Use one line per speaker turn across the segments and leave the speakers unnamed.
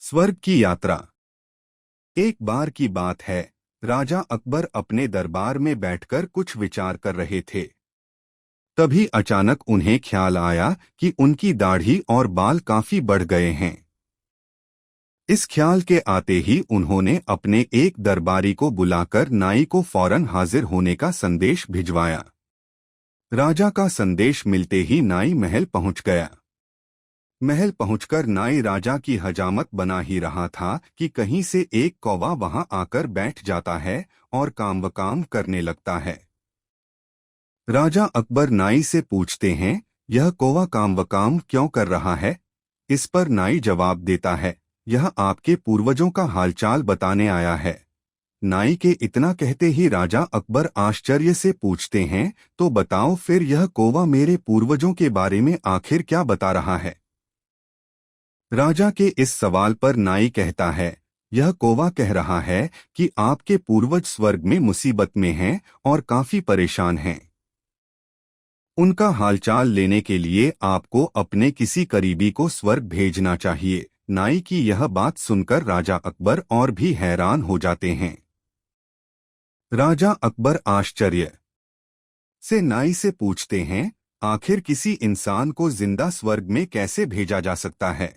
स्वर्ग की यात्रा। एक बार की बात है, राजा अकबर अपने दरबार में बैठकर कुछ विचार कर रहे थे। तभी अचानक उन्हें ख्याल आया कि उनकी दाढ़ी और बाल काफी बढ़ गए हैं। इस ख्याल के आते ही उन्होंने अपने एक दरबारी को बुलाकर नाई को फौरन हाजिर होने का संदेश भिजवाया। राजा का संदेश मिलते ही नाई महल पहुंच गया। महल पहुंचकर नाई राजा की हजामत बना ही रहा था कि कहीं से एक कौवा वहां आकर बैठ जाता है और काम करने लगता है। राजा अकबर नाई से पूछते हैं, यह कौवा काम क्यों कर रहा है? इस पर नाई जवाब देता है, यह आपके पूर्वजों का हालचाल बताने आया है। नाई के इतना कहते ही राजा अकबर आश्चर्य से पूछते हैं, तो बताओ फिर यह कौवा मेरे पूर्वजों के बारे में आखिर क्या बता रहा है? राजा के इस सवाल पर नाई कहता है, यह कौवा कह रहा है कि आपके पूर्वज स्वर्ग में मुसीबत में हैं और काफी परेशान हैं। उनका हालचाल लेने के लिए आपको अपने किसी करीबी को स्वर्ग भेजना चाहिए। नाई की यह बात सुनकर राजा अकबर और भी हैरान हो जाते हैं। राजा अकबर आश्चर्य से नाई से पूछते हैं, आखिर किसी इंसान को जिंदा स्वर्ग में कैसे भेजा जा सकता है?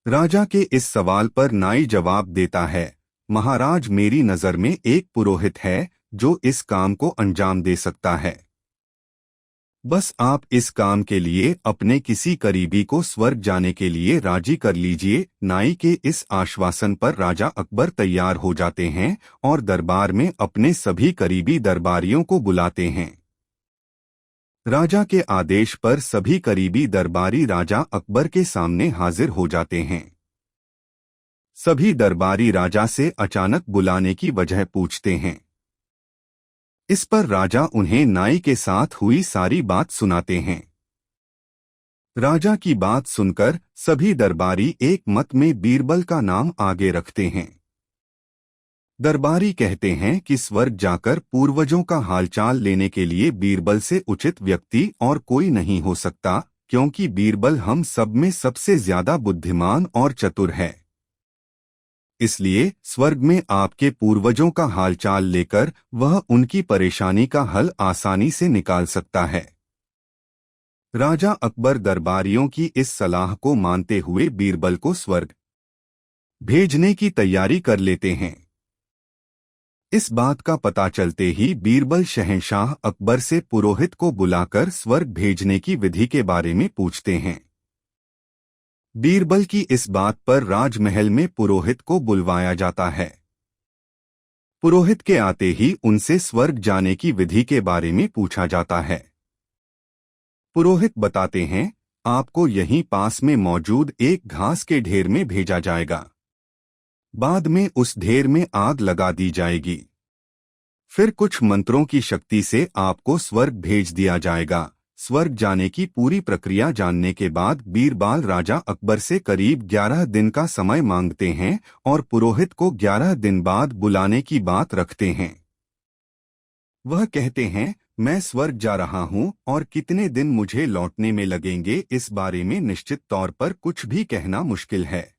राजा के इस सवाल पर नाई जवाब देता है, महाराज मेरी नजर में एक पुरोहित है जो इस काम को अंजाम दे सकता है। बस आप इस काम के लिए अपने किसी करीबी को स्वर्ग जाने के लिए राजी कर लीजिए। नाई के इस आश्वासन पर राजा अकबर तैयार हो जाते हैं और दरबार में अपने सभी करीबी दरबारियों को बुलाते हैं। राजा के आदेश पर सभी करीबी दरबारी राजा अकबर के सामने हाजिर हो जाते हैं। सभी दरबारी राजा से अचानक बुलाने की वजह पूछते हैं। इस पर राजा उन्हें नाई के साथ हुई सारी बात सुनाते हैं। राजा की बात सुनकर सभी दरबारी एक मत में बीरबल का नाम आगे रखते हैं। दरबारी कहते हैं कि स्वर्ग जाकर पूर्वजों का हालचाल लेने के लिए बीरबल से उचित व्यक्ति और कोई नहीं हो सकता, क्योंकि बीरबल हम सब में सबसे ज्यादा बुद्धिमान और चतुर है। इसलिए स्वर्ग में आपके पूर्वजों का हालचाल लेकर वह उनकी परेशानी का हल आसानी से निकाल सकता है। राजा अकबर दरबारियों की इस सलाह को मानते हुए बीरबल को स्वर्ग भेजने की तैयारी कर लेते हैं। इस बात का पता चलते ही बीरबल शहंशाह अकबर से पुरोहित को बुलाकर स्वर्ग भेजने की विधि के बारे में पूछते हैं। बीरबल की इस बात पर राजमहल में पुरोहित को बुलवाया जाता है। पुरोहित के आते ही उनसे स्वर्ग जाने की विधि के बारे में पूछा जाता है। पुरोहित बताते हैं, आपको यहीं पास में मौजूद एक घास के ढेर में भेजा जाएगा। बाद में उस ढेर में आग लगा दी जाएगी। फिर कुछ मंत्रों की शक्ति से आपको स्वर्ग भेज दिया जाएगा। स्वर्ग जाने की पूरी प्रक्रिया जानने के बाद बीरबल राजा अकबर से करीब 11 दिन का समय मांगते हैं और पुरोहित को 11 दिन बाद बुलाने की बात रखते हैं। वह कहते हैं, मैं स्वर्ग जा रहा हूं और कितने दिन मुझे लौटने में लगेंगे इस बारे में निश्चित तौर पर कुछ भी कहना मुश्किल है।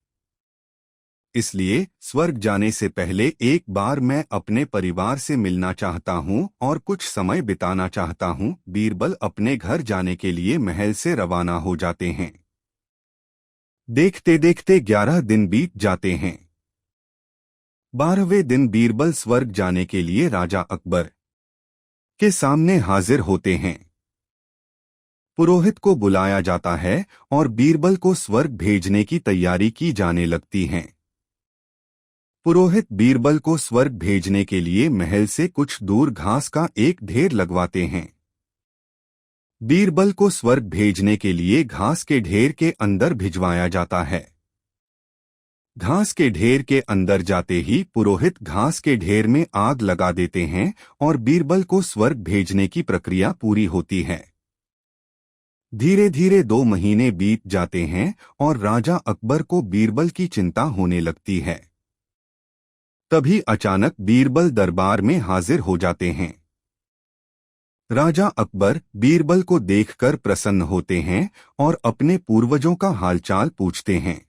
इसलिए स्वर्ग जाने से पहले एक बार मैं अपने परिवार से मिलना चाहता हूं और कुछ समय बिताना चाहता हूं। बीरबल अपने घर जाने के लिए महल से रवाना हो जाते हैं। देखते देखते 11 दिन बीत जाते हैं। 12वें दिन बीरबल स्वर्ग जाने के लिए राजा अकबर के सामने हाजिर होते हैं। पुरोहित को बुलाया जाता है और बीरबल को स्वर्ग भेजने की तैयारी की जाने लगती है। पुरोहित बीरबल को स्वर्ग भेजने के लिए महल से कुछ दूर घास का एक ढेर लगवाते हैं। बीरबल को स्वर्ग भेजने के लिए घास के ढेर के अंदर भिजवाया जाता है। घास के ढेर के अंदर जाते ही पुरोहित घास के ढेर में आग लगा देते हैं और बीरबल को स्वर्ग भेजने की प्रक्रिया पूरी होती है। धीरे धीरे 2 महीने बीत जाते हैं और राजा अकबर को बीरबल की चिंता होने लगती है। तभी अचानक बीरबल दरबार में हाजिर हो जाते हैं। राजा अकबर बीरबल को देखकर प्रसन्न होते हैं और अपने पूर्वजों का हालचाल पूछते हैं।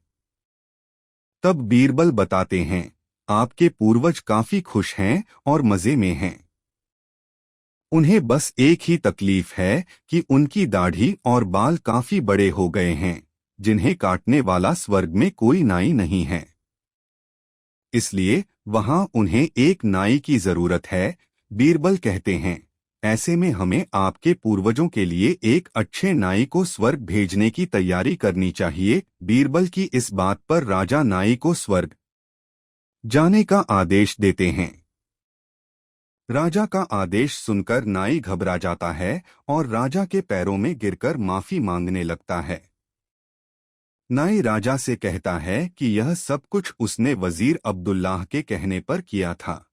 तब बीरबल बताते हैं, आपके पूर्वज काफी खुश हैं और मजे में हैं। उन्हें बस एक ही तकलीफ है कि उनकी दाढ़ी और बाल काफी बड़े हो गए हैं, जिन्हें काटने वाला स्वर्ग में कोई नाई नहीं है। इसलिए वहां उन्हें एक नाई की जरूरत है। बीरबल कहते हैं, ऐसे में हमें आपके पूर्वजों के लिए एक अच्छे नाई को स्वर्ग भेजने की तैयारी करनी चाहिए। बीरबल की इस बात पर राजा नाई को स्वर्ग जाने का आदेश देते हैं। राजा का आदेश सुनकर नाई घबरा जाता है और राजा के पैरों में गिरकर माफी मांगने लगता है। नाई राजा से कहता है कि यह सब कुछ उसने वजीर अब्दुल्लाह के कहने पर किया था।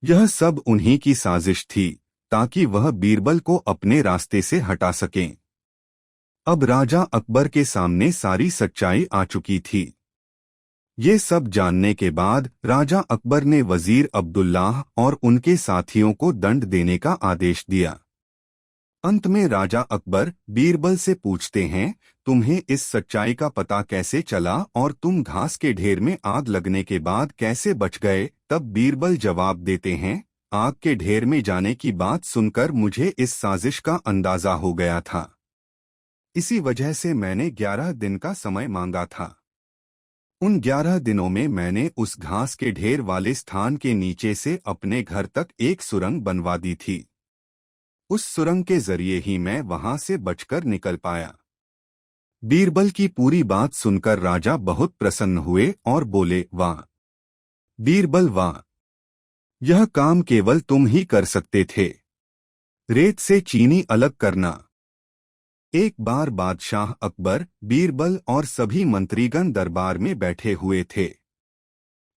यह सब उन्हीं की साजिश थी ताकि वह बीरबल को अपने रास्ते से हटा सकें। अब राजा अकबर के सामने सारी सच्चाई आ चुकी थी। ये सब जानने के बाद राजा अकबर ने वजीर अब्दुल्लाह और उनके साथियों को दंड देने का आदेश दिया। अंत में राजा अकबर बीरबल से पूछते हैं, तुम्हें इस सच्चाई का पता कैसे चला और तुम घास के ढेर में आग लगने के बाद कैसे बच गए? तब बीरबल जवाब देते हैं, आग के ढेर में जाने की बात सुनकर मुझे इस साजिश का अंदाजा हो गया था। इसी वजह से मैंने 11 दिन का समय मांगा था। उन 11 दिनों में मैंने उस घास के ढेर वाले स्थान के नीचे से अपने घर तक एक सुरंग बनवा दी थी। उस सुरंग के जरिए ही मैं वहां से बचकर निकल पाया। बीरबल की पूरी बात सुनकर राजा बहुत प्रसन्न हुए और बोले, वाह बीरबल वाह, यह काम केवल तुम ही कर सकते थे। रेत से चीनी अलग करना। एक बार बादशाह अकबर, बीरबल और सभी मंत्रीगण दरबार में बैठे हुए थे।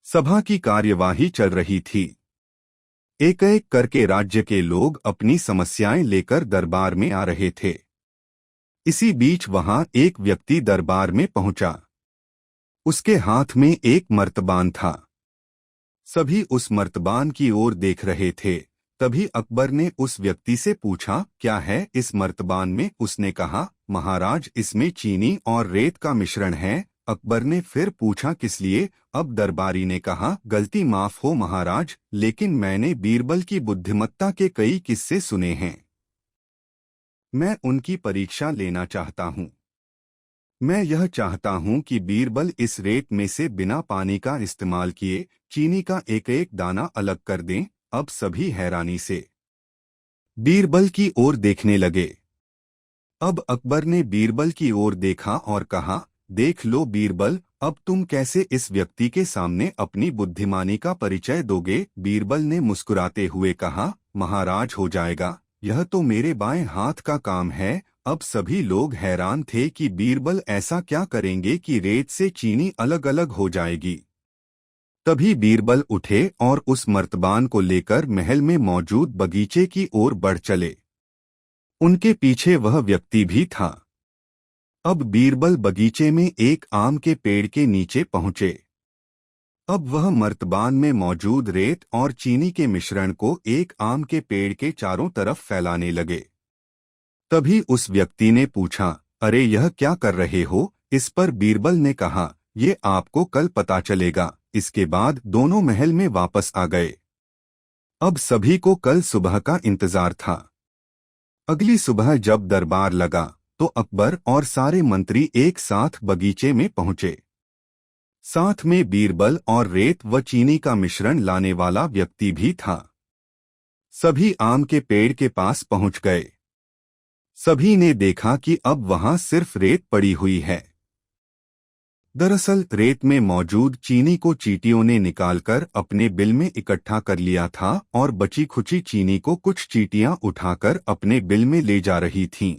सभा की कार्यवाही चल रही थी। एक एक करके राज्य के लोग अपनी समस्याएं लेकर दरबार में आ रहे थे। इसी बीच वहां एक व्यक्ति दरबार में पहुंचा। उसके हाथ में एक मर्तबान था। सभी उस मर्तबान की ओर देख रहे थे। तभी अकबर ने उस व्यक्ति से पूछा, क्या है इस मर्तबान में? उसने कहा, महाराज इसमें चीनी और रेत का मिश्रण है। अकबर ने फिर पूछा, किस लिए? अब दरबारी ने कहा, गलती माफ हो महाराज, लेकिन मैंने बीरबल की बुद्धिमत्ता के कई किस्से सुने हैं। मैं उनकी परीक्षा लेना चाहता हूँ। मैं यह चाहता हूँ कि बीरबल इस रेत में से बिना पानी का इस्तेमाल किए चीनी का एक एक दाना अलग कर दें। अब सभी हैरानी से बीरबल की ओर देखने लगे। अब अकबर ने बीरबल की ओर देखा और कहा, देख लो बीरबल, अब तुम कैसे इस व्यक्ति के सामने अपनी बुद्धिमानी का परिचय दोगे? बीरबल ने मुस्कुराते हुए कहा, महाराज हो जाएगा, यह तो मेरे बाएं हाथ का काम है। अब सभी लोग हैरान थे कि बीरबल ऐसा क्या करेंगे कि रेत से चीनी अलग अलग हो जाएगी। तभी बीरबल उठे और उस मर्तबान को लेकर महल में मौजूद बगीचे की ओर बढ़ चले। उनके पीछे वह व्यक्ति भी था। अब बीरबल बगीचे में एक आम के पेड़ के नीचे पहुंचे। अब वह मर्तबान में मौजूद रेत और चीनी के मिश्रण को एक आम के पेड़ के चारों तरफ फैलाने लगे। तभी उस व्यक्ति ने पूछा, अरे यह क्या कर रहे हो? इस पर बीरबल ने कहा, ये आपको कल पता चलेगा। इसके बाद दोनों महल में वापस आ गए। अब सभी को कल सुबह का इंतजार था। अगली सुबह जब दरबार लगा तो अकबर और सारे मंत्री एक साथ बगीचे में पहुंचे। साथ में बीरबल और रेत व चीनी का मिश्रण लाने वाला व्यक्ति भी था। सभी आम के पेड़ के पास पहुंच गए। सभी ने देखा कि अब वहां सिर्फ रेत पड़ी हुई है। दरअसल रेत में मौजूद चीनी को चींटियों ने निकालकर अपने बिल में इकट्ठा कर लिया था और बची खुची चीनी को कुछ चींटियां उठाकर अपने बिल में ले जा रही थीं।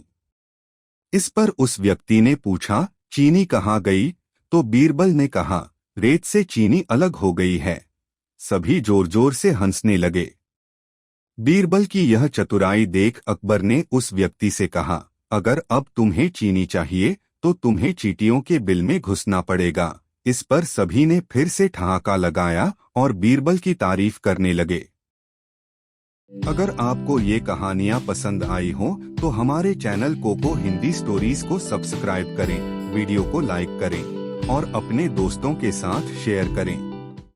इस पर उस व्यक्ति ने पूछा, चीनी कहाँ गई? तो बीरबल ने कहा, रेत से चीनी अलग हो गई है। सभी जोर जोर से हंसने लगे। बीरबल की यह चतुराई देख अकबर ने उस व्यक्ति से कहा, अगर अब तुम्हें चीनी चाहिए तो तुम्हें चींटियों के बिल में घुसना पड़ेगा। इस पर सभी ने फिर से ठहाका लगाया और बीरबल की तारीफ करने लगे। अगर आपको ये कहानियाँ पसंद आई हो तो हमारे चैनल कोको हिंदी स्टोरीज को सब्सक्राइब करें, वीडियो को लाइक करें और अपने दोस्तों के साथ शेयर करें।